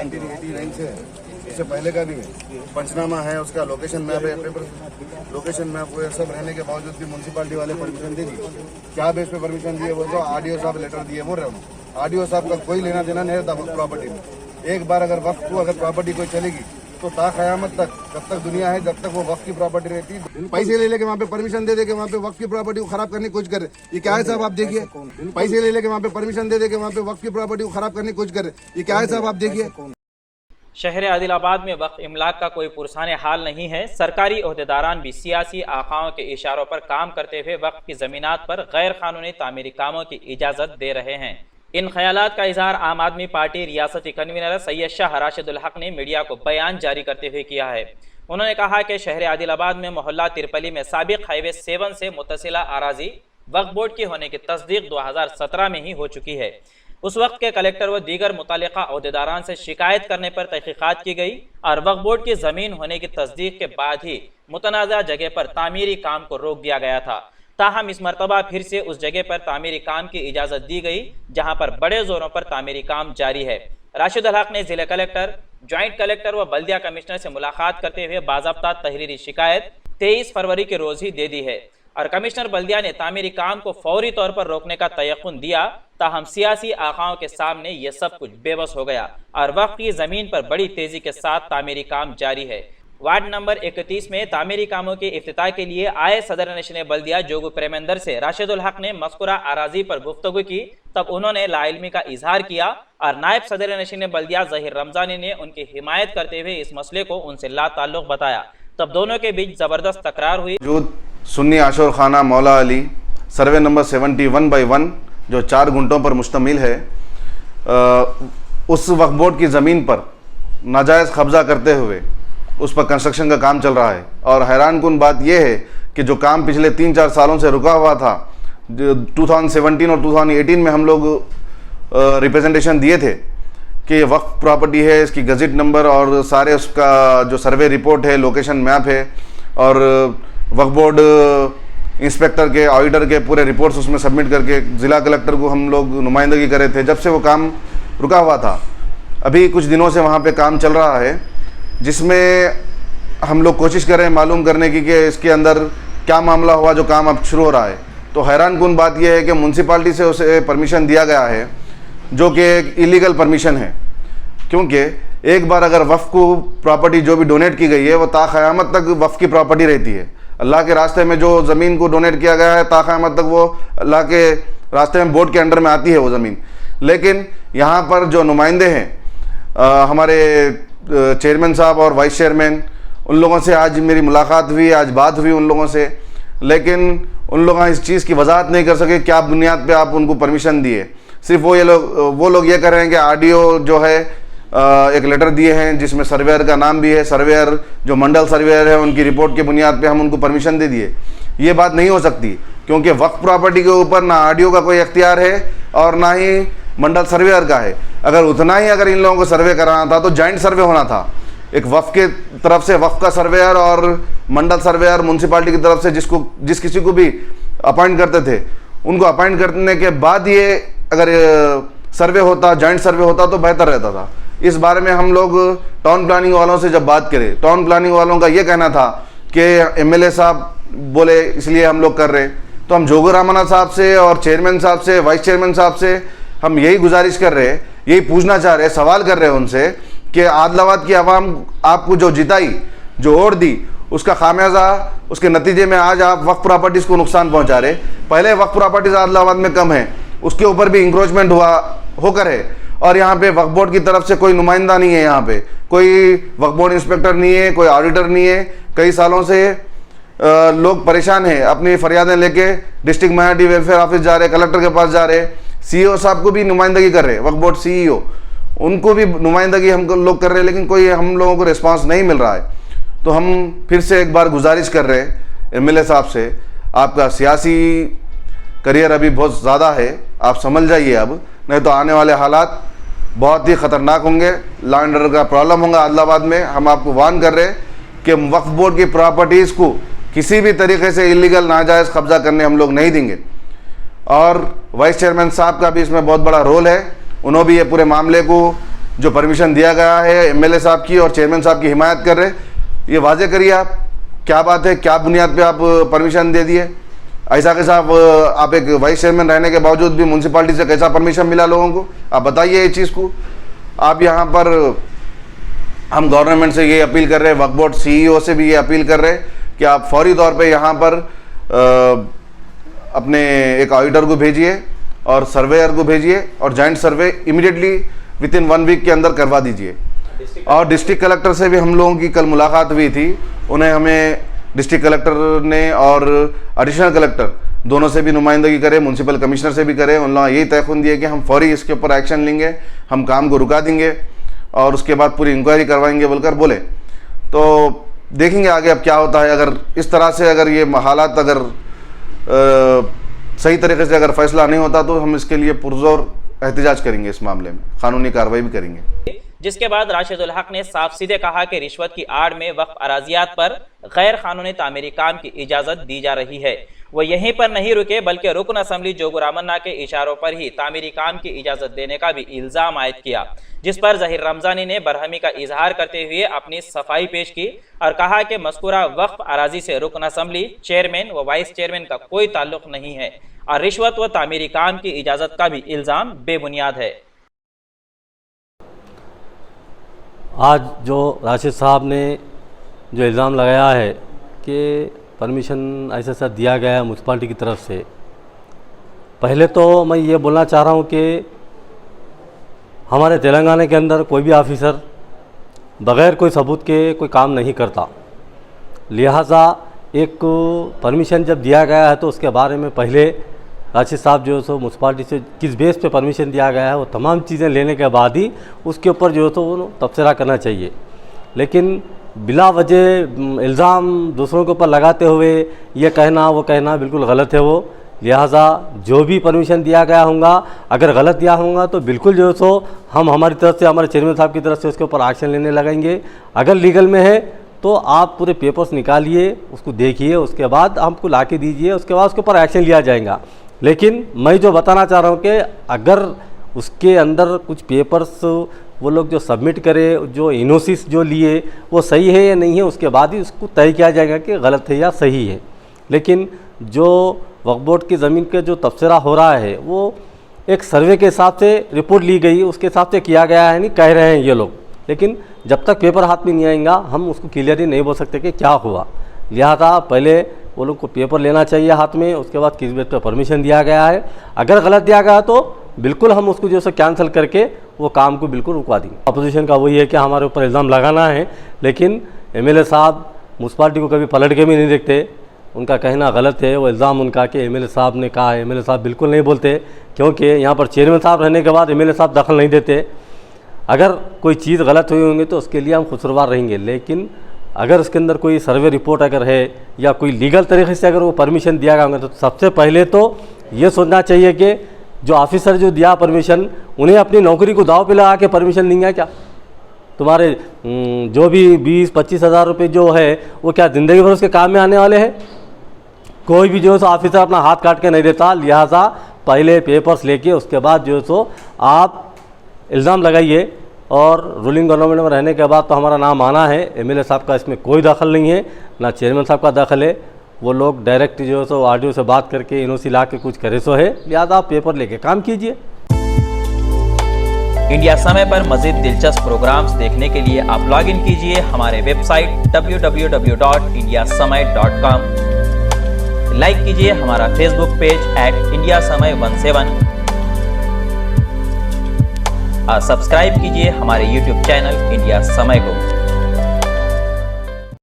1989 से इससे पहले का भी है, पंचनामा है, उसका लोकेशन मैप है, पेपर लोकेशन मैप हुए, सब रहने के बावजूद भी म्यूनसिपालिटी वाले परमिशन दे दी। क्या बेस पे परमिशन दिए वो तो आरडीओ साहब लेटर दिए बोल रहे हो। आरडीओ साहब का कोई लेना देना नहीं रहता प्रॉपर्टी में। एक बार अगर वक्त को अगर प्रॉपर्टी कोई चलेगी तो क़यामत तक, जब तक दुनिया है, जब तक वो वक्त की प्रॉपर्टी रहती है। पैसे ले लेके वहाँ पे परमिशन दे के वहाँ पे वक्त की प्रॉपर्टी को खराब करने की कोशिश कर रहे। ये क्या है साहब, आप देखिए। पैसे ले लेके वहाँ पे परमिशन दे के वहाँ पे वक्त की प्रॉपर्टी को खराब करने की कोशिश कर रहे। ये क्या है साहब, आप देखिए। शहर आदिलाबाद में वक्त इमलाक का कोई पुरसाने हाल नहीं है। सरकारी ओहदेदारान भी सियासी आकाओं के इशारों पर काम करते हुए वक्त की ज़मीनात पर गैर कानूनी तामीरी कामों की इजाज़त दे रहे हैं। इन ख्यालात का इजहार आम आदमी पार्टी रियासती कन्वीनर सैयद शाह राशिदुल हक ने मीडिया को बयान जारी करते हुए किया है। उन्होंने कहा कि शहर आदिलाबाद में मोहल्ला तिरपली में साबिक हाईवे 7 से मुतसिला आराजी वक्फ बोर्ड की होने की तस्दीक 2017 में ही हो चुकी है। उस वक्त के कलेक्टर व दीगर मुतालिका ओहदेदारान से शिकायत करने पर तहकीकात की गई और वक्फ बोर्ड की ज़मीन होने की तस्दीक के बाद ही मुतनाज़ा जगह पर तामीरी काम को रोक दिया गया था। ताहम इस मरतबा फिर से उस जगह पर तामीरी काम की इजाज़त दी गई जहां पर बड़े जोरों पर तामीरी काम जारी है। राशिदुल हक ने ज़िला कलेक्टर, जॉइंट कलेक्टर व बल्दिया कमिश्नर से मुलाकात करते हुए बाज़ाब्ता तहरीरी शिकायत 23 फरवरी के रोज़ ही दे दी है और कमिश्नर बल्दिया ने तामीरी काम को फौरी तौर पर रोकने का तयक़ुन दिया। ताहम सियासी आकाओं के सामने ये सब कुछ बेबस हो गया और वक्त की ज़मीन पर बड़ी तेज़ी के साथ तामीरी काम जारी है। वार्ड नंबर 31 में तामीरी कामों के इफ्तिताह के लिए आए सदर नशीन बल्दिया जोगू प्रेमेंदर से राशिदुल हक ने मज़कूरा अराजी पर गुफ्तगू की। तब उन्होंने लाइल्मी का इजहार किया और नायब सदर नशीन बल्दिया ज़हीर रमज़ानी ने उनकी हिमायत करते हुए इस मसले को उनसे ला ताल्लुक़ बताया। तब दोनों के बीच ज़बरदस्त तकरार हुई। सुन्नी आशोर खाना मौला अली सर्वे नंबर 71/1 जो 4 गुंटों पर मुश्तमिल है, उस वक्फ बोर्ड की ज़मीन पर नाजायज़ कब्ज़ा करते हुए उस पर कंस्ट्रक्शन का काम चल रहा है। और हैरान कुन बात यह है कि जो काम पिछले 3-4 सालों से रुका हुआ था, 2017 और 2018 में हम लोग रिप्रेजेंटेशन दिए थे कि ये वक्फ प्रॉपर्टी है, इसकी गज़ट नंबर और सारे उसका जो सर्वे रिपोर्ट है, लोकेशन मैप है और वक्फ बोर्ड इंस्पेक्टर के, ऑडिटर के पूरे रिपोर्ट्स उसमें सबमिट करके ज़िला कलेक्टर को हम लोग नुमाइंदगी करे थे जब से वो काम रुका हुआ था। अभी कुछ दिनों से वहाँ पे काम चल रहा है जिसमें हम लोग कोशिश कर रहे हैं मालूम करने की कि इसके अंदर क्या मामला हुआ जो काम अब शुरू हो रहा है। तो हैरान कुन बात यह है कि म्यूनसिपाल्टी से उसे परमिशन दिया गया है जो कि एक इलीगल परमिशन है, क्योंकि एक बार अगर वफ़ को प्रॉपर्टी जो भी डोनेट की गई है वो क़यामत तक वफ़ की प्रॉपर्टी रहती है। अल्लाह के रास्ते में जो ज़मीन को डोनेट किया गया है क़यामत तक वो अल्लाह के रास्ते में बोर्ड के अंडर में आती है वो ज़मीन। लेकिन यहाँ पर जो नुमाइंदे हैं हमारे चेयरमैन साहब और वाइस चेयरमैन, उन लोगों से आज मेरी मुलाकात हुई, आज बात हुई उन लोगों से, लेकिन उन लोग इस चीज़ की वजाहत नहीं कर सके क्या बुनियाद पे आप उनको परमिशन दिए। सिर्फ वो लोग ये कर रहे हैं कि आरडीओ जो है एक लेटर दिए हैं जिसमें सर्वेयर का नाम भी है, सर्वेयर जो मंडल सर्वेयर है उनकी रिपोर्ट के बुनियाद पे हम उनको परमिशन दे दिए। ये बात नहीं हो सकती क्योंकि वक्फ प्रॉपर्टी के ऊपर ना आरडीओ का कोई इख्तियार है और ना ही मंडल सर्वेयर का है। अगर उतना ही अगर इन लोगों को सर्वे कराना था तो जॉइंट सर्वे होना था, एक वक्फ के तरफ से वक्फ का सर्वेयर और मंडल सर्वेयर म्यूनसिपालिटी की तरफ से जिस किसी को भी अपॉइंट करते थे उनको अपॉइंट करने के बाद ये अगर सर्वे होता, जॉइंट सर्वे होता तो बेहतर रहता था। इस बारे में हम लोग टाउन प्लानिंग वालों से जब बात करें, टाउन प्लानिंग वालों का ये कहना था कि एमएलए साहब बोले इसलिए हम लोग कर रहे, तो हम जोगू रामाना साहब से और चेयरमैन साहब से, वाइस चेयरमैन साहब से हम यही गुजारिश कर रहे, यही पूछना चाह रहे, सवाल कर रहे हैं उनसे कि आदिलाबाद की आवाम आपको जो जिताई, जो वोट दी, उसका खामियाजा, उसके नतीजे में आज आप वक्फ प्रॉपर्टीज़ को नुकसान पहुंचा रहे। पहले वक्फ प्रॉपर्टीज़ आदिलाबाद में कम है, उसके ऊपर भी इंक्रोचमेंट होकर है और यहाँ पे वक्फ बोर्ड की तरफ से कोई नुमाइंदा नहीं है, यहाँ पे कोई वक्फ बोर्ड इंस्पेक्टर नहीं है, कोई ऑडिटर नहीं है। कई सालों से लोग परेशान हैं, अपनी फरियादें लेके डिस्ट्रिक्ट माइनॉरिटी वेलफेयर ऑफिस जा रहे, कलेक्टर के पास जा रहे, सीईओ साहब को भी नुमाइंदगी कर रहे, वक्फ बोर्ड सीईओ उनको भी नुमाइंदगी हम लोग कर रहे हैं, लेकिन कोई हम लोगों को रिस्पांस नहीं मिल रहा है। तो हम फिर से एक बार गुजारिश कर रहे हैं एमएलए साहब से, आपका सियासी करियर अभी बहुत ज़्यादा है, आप समझ जाइए अब, नहीं तो आने वाले हालात बहुत ही ख़तरनाक होंगे, लॉ एंड ऑर्डर का प्रॉब्लम होगा आदिलाबाद में। हम आपको वार्न कर रहे हैं कि वक्फ बोर्ड की प्रॉपर्टीज़ को किसी भी तरीके से इलीगल नाजायज़ कब्ज़ा करने हम लोग नहीं देंगे। और वाइस चेयरमैन साहब का भी इसमें बहुत बड़ा रोल है, उन्होंने भी ये पूरे मामले को जो परमिशन दिया गया है एमएलए साहब की और चेयरमैन साहब की हिमायत कर रहे, ये वाजे करिए आप क्या बात है, क्या बुनियाद पे आप परमिशन दे दिए। ऐसा कैसा आप एक वाइस चेयरमैन रहने के बावजूद भी म्यूनसिपालिटी से कैसा परमिशन मिला लोगों को, आप बताइए ये चीज़ को। आप यहाँ पर हम गवर्नमेंट से ये अपील कर रहे हैं, वक्फ बोर्ड CEO से भी ये अपील कर रहे हैं कि आप फौरी तौर पे यहाँ पर अपने एक ऑडिटर को भेजिए और सर्वेयर को भेजिए और joint survey immediately within 1 week के अंदर करवा दीजिए। और डिस्ट्रिक्ट कलेक्टर से भी हम लोगों की कल मुलाकात हुई थी, उन्हें हमें डिस्ट्रिक्ट कलेक्टर ने और एडिशनल कलेक्टर दोनों से भी नुमाइंदगी करे, म्यूनसिपल कमिश्नर से भी करे। उन लोगों ने यही तयखुन दिए कि हम फौरी इसके ऊपर एक्शन लेंगे, हम काम को रुका देंगे और उसके बाद पूरी इंक्वायरी करवाएंगे बोलकर बोले। तो देखेंगे आगे अब क्या होता है। अगर इस तरह से अगर ये हालात अगर सही तरीके से अगर फैसला नहीं होता तो हम इसके लिए पुरजोर एहतजाज करेंगे, इस मामले में कानूनी कार्रवाई भी करेंगे। जिसके बाद राशिदुल हक ने साफ सीधे कहा कि रिश्वत की आड़ में वक्फ अराजियात पर गैर कानूनी तामीरी काम की इजाज़त दी जा रही है। वो यहीं पर नहीं रुके बल्कि रुकन असम्बली जोगुर रामन्ना के इशारों पर ही तामीरी काम की इजाज़त देने का भी इल्ज़ाम आयद किया, जिस पर ज़हीर रमज़ानी ने बरहमी का इजहार करते हुए अपनी सफाई पेश की और कहा कि मज़कूरा वक्फ अराजी से रुकन असम्बली, चेयरमैन व वाइस चेयरमैन का कोई ताल्लुक नहीं है और रिश्वत व तामीरी काम की इजाज़त का भी इल्ज़ाम बेबुनियाद है। आज जो राशिद साहब ने जो इल्ज़ाम लगाया है कि परमिशन ऐसा दिया गया है म्यूनसिपालिटी की तरफ से, पहले तो मैं ये बोलना चाह रहा हूँ कि हमारे तेलंगाना के अंदर कोई भी ऑफिसर बग़ैर कोई सबूत के कोई काम नहीं करता। लिहाजा एक परमिशन जब दिया गया है तो उसके बारे में पहले राशिद साहब जो है सो म्यूनसिपालिटी से किस बेस पे परमिशन दिया गया है वो तमाम चीज़ें लेने के बाद ही उसके ऊपर जो है तो वो तबसरा करना चाहिए। लेकिन बिला वजह इल्ज़ाम दूसरों के ऊपर लगाते हुए ये कहना वो कहना बिल्कुल गलत है वो। लिहाजा जो भी परमिशन दिया गया होगा, अगर गलत दिया होगा तो बिल्कुल जो है सो हम हमारी तरफ से, हमारे चेयरमैन साहब की तरफ से उसके ऊपर एक्शन लेने लगेंगे। अगर लीगल में है तो आप पूरे पेपर्स निकालिए, उसको देखिए, उसके बाद हमको ला के दीजिए, उसके बाद उसके ऊपर एक्शन लिया जाएगा। लेकिन मैं जो बताना चाह रहा हूँ कि अगर उसके अंदर कुछ पेपर्स वो लोग जो सबमिट करे, जो इनोसिस जो लिए वो सही है या नहीं है, उसके बाद ही उसको तय किया जाएगा कि गलत है या सही है। लेकिन जो वक्फ बोर्ड की ज़मीन के जो तबसरा हो रहा है वो एक सर्वे के हिसाब से रिपोर्ट ली गई, उसके हिसाब से किया गया है, नहीं कह रहे हैं ये लोग। लेकिन जब तक पेपर हाथ में नहीं आएगा हम उसको क्लियरली नहीं बोल सकते कि क्या हुआ। लिहाजा पहले वो लोग को पेपर लेना चाहिए हाथ में, उसके बाद किस बेस पर परमिशन दिया गया है। अगर गलत दिया गया तो बिल्कुल हम उसको जो है कैंसिल करके वो काम को बिल्कुल रुकवा देंगे। अपोजिशन का वही है कि हमारे ऊपर इल्ज़ाम लगाना है, लेकिन एमएलए साहब म्यूनसिपालिटी को कभी पलट के भी नहीं देखते। उनका कहना गलत है, वो इल्ज़ाम उनका कि एमएलए साहब ने कहा है, एमएलए साहब बिल्कुल नहीं बोलते, क्योंकि यहाँ पर चेयरमैन साहब रहने के बाद एमएलए साहब दखल नहीं देते। अगर कोई चीज़ गलत हुई होंगी तो उसके लिए हम खुसरवार रहेंगे, लेकिन अगर उसके अंदर कोई सर्वे रिपोर्ट अगर है या कोई लीगल तरीके से अगर वो परमिशन दिया गया होगा तो सबसे पहले तो ये सोचना चाहिए कि जो ऑफिसर जो दिया परमिशन, उन्हें अपनी नौकरी को दाव पे लगा के परमिशन देंगे क्या? तुम्हारे जो भी 20-25 हज़ार रुपये जो है वो क्या ज़िंदगी भर उसके काम में आने वाले हैं? कोई भी जो है सो ऑफिसर अपना हाथ काट के नहीं देता। लिहाजा पहले पेपर्स लेके उसके बाद जो है सो आप इल्ज़ाम लगाइए। और रूलिंग गवर्नमेंट में रहने के बाद तो हमारा नाम आना है, एमएलए साहब का इसमें कोई दखल नहीं है, ना चेयरमैन साहब का दखल है। वो लोग डायरेक्ट जो है सो आरडीओ से बात करके इनओसी ला के कुछ करे सो है। लिहाजा आप पेपर लेके काम कीजिए। इंडिया समय पर मज़ीद दिलचस्प प्रोग्राम्स देखने के लिए आप लॉग इन कीजिए हमारे वेबसाइट www.indiasamay.com। लाइक कीजिए हमारा फेसबुक पेज @IndiaSamay17 और सब्सक्राइब कीजिए हमारे यूट्यूब चैनल इंडिया समय को।